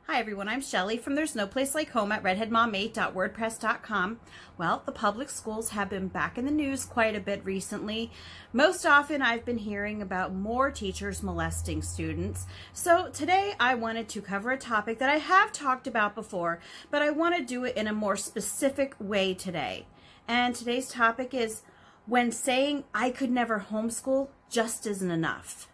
Hi everyone, I'm Shelly from There's No Place Like Home at redheadmom8.wordpress.com. Well, the public schools have been back in the news quite a bit recently. Most often I've been hearing about more teachers molesting students. So today I wanted to cover a topic that I have talked about before, but I want to do it in a more specific way today. And today's topic is when saying I could never homeschool just isn't enough.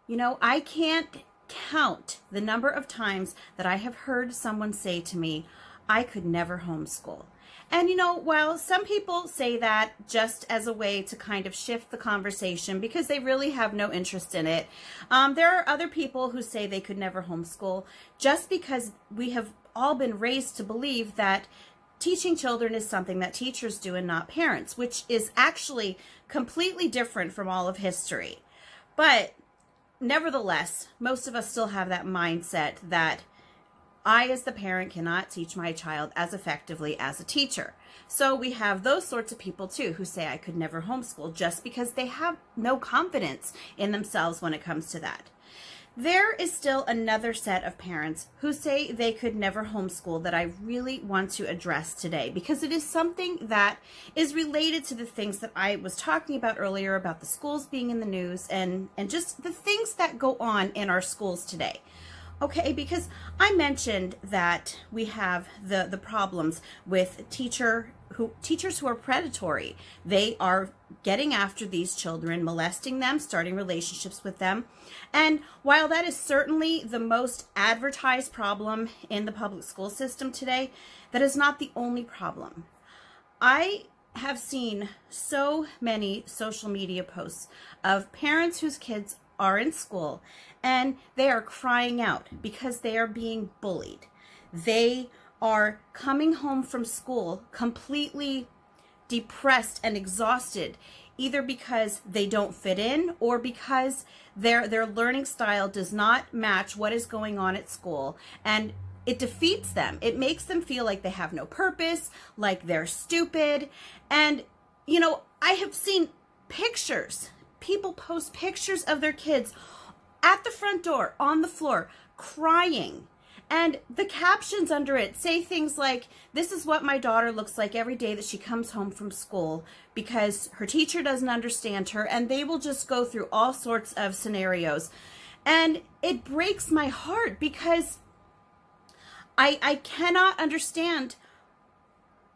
You know, I can't count the number of times that I have heard someone say to me, I could never homeschool. And you know, while some people say that just as a way to kind of shift the conversation because they really have no interest in it, there are other people who say they could never homeschool just because we have all been raised to believe that teaching children is something that teachers do and not parents, which is actually completely different from all of history. But nevertheless, most of us still have that mindset that I, as the parent, cannot teach my child as effectively as a teacher. So we have those sorts of people too who say I could never homeschool just because they have no confidence in themselves when it comes to that. There is still another set of parents who say they could never homeschool that I really want to address today because it is something that is related to the things that I was talking about earlier about the schools being in the news and just the things that go on in our schools today. Okay, because I mentioned that we have the problems with teachers who are predatory. They are getting after these children, molesting them, starting relationships with them. And while that is certainly the most advertised problem in the public school system today, that is not the only problem. I have seen so many social media posts of parents whose kids are in school and they are crying out because they are being bullied. They are coming home from school completely depressed and exhausted, either because they don't fit in or because their learning style does not match what is going on at school, and it defeats them. It makes them feel like they have no purpose, like they're stupid. And you know, I have seen pictures. People post pictures of their kids at the front door, on the floor, crying. And the captions under it say things like, this is what my daughter looks like every day that she comes home from school because her teacher doesn't understand her, and they will just go through all sorts of scenarios. And it breaks my heart because I cannot understand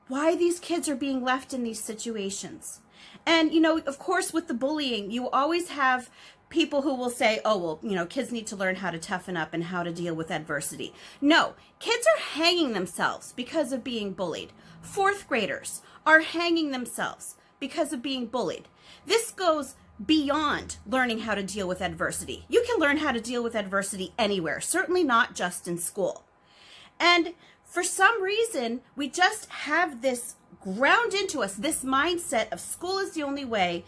why these kids are being left in these situations. And, you know, of course, with the bullying, you always have people who will say, oh, well, you know, kids need to learn how to toughen up and how to deal with adversity. No, kids are hanging themselves because of being bullied. Fourth graders are hanging themselves because of being bullied. This goes beyond learning how to deal with adversity. You can learn how to deal with adversity anywhere, certainly not just in school. And for some reason, we just have this ground into us, this mindset of school is the only way,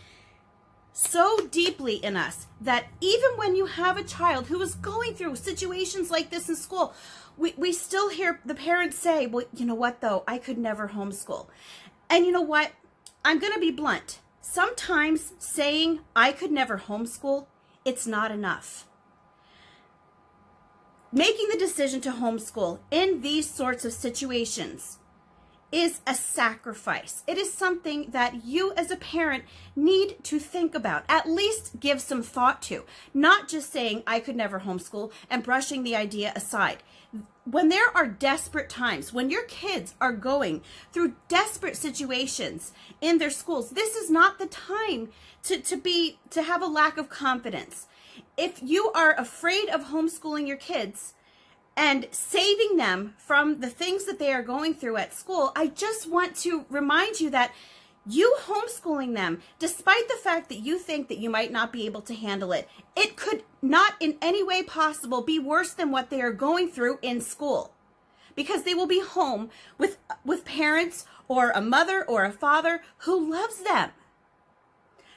so deeply in us that even when you have a child who is going through situations like this in school, we still hear the parents say, well, you know what though, I could never homeschool. And you know what, I'm going to be blunt. Sometimes saying I could never homeschool, it's not enough. Making the decision to homeschool in these sorts of situations is a sacrifice. It is something that you as a parent need to think about, at least give some thought to, not just saying I could never homeschool and brushing the idea aside. When there are desperate times, when your kids are going through desperate situations in their schools, this is not the time to have a lack of confidence. If you are afraid of homeschooling your kids and saving them from the things that they are going through at school, I just want to remind you that you homeschooling them, despite the fact that you think that you might not be able to handle it, it could not in any way possible be worse than what they are going through in school. Because they will be home with parents or a mother or a father who loves them.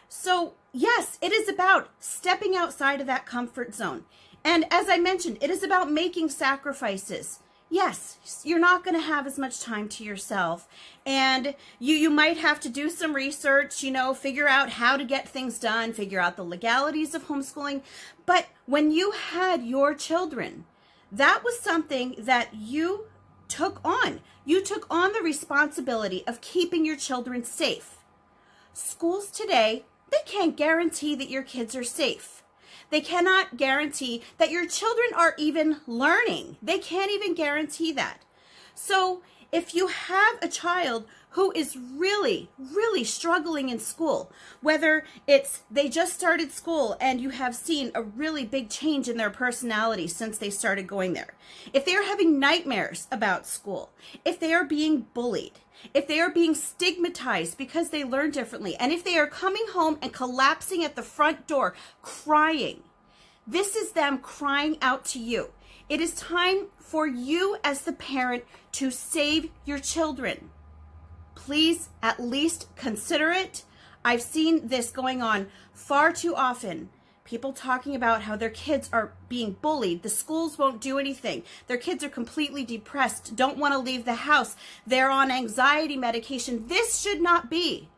So yes, it is about stepping outside of that comfort zone. And as I mentioned, it is about making sacrifices. Yes, you're not going to have as much time to yourself, and you might have to do some research, you know, figure out how to get things done, figure out the legalities of homeschooling. But when you had your children, that was something that you took on. You took on the responsibility of keeping your children safe. Schools today, they can't guarantee that your kids are safe. They cannot guarantee that your children are even learning. They can't even guarantee that. So if you have a child who is really, really struggling in school, whether it's they just started school and you have seen a really big change in their personality since they started going there, if they are having nightmares about school, if they are being bullied, if they are being stigmatized because they learn differently, and if they are coming home and collapsing at the front door crying, this is them crying out to you. It is time for you as the parent to save your children. Please at least consider it. I've seen this going on far too often. People talking about how their kids are being bullied. The schools won't do anything. Their kids are completely depressed, don't want to leave the house. They're on anxiety medication. This should not be.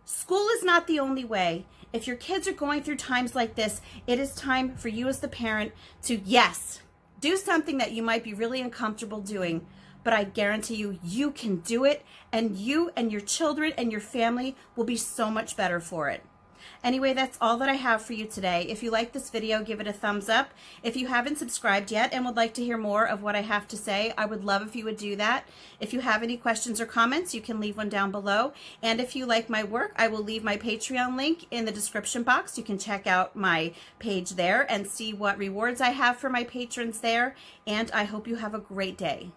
School is not the only way. If your kids are going through times like this, it is time for you as the parent to, yes, do something that you might be really uncomfortable doing, but I guarantee you, you can do it, and you and your children and your family will be so much better for it. Anyway, that's all that I have for you today. If you like this video, give it a thumbs up. If you haven't subscribed yet and would like to hear more of what I have to say, I would love if you would do that. If you have any questions or comments, you can leave one down below. And if you like my work, I will leave my Patreon link in the description box. You can check out my page there and see what rewards I have for my patrons there. And I hope you have a great day.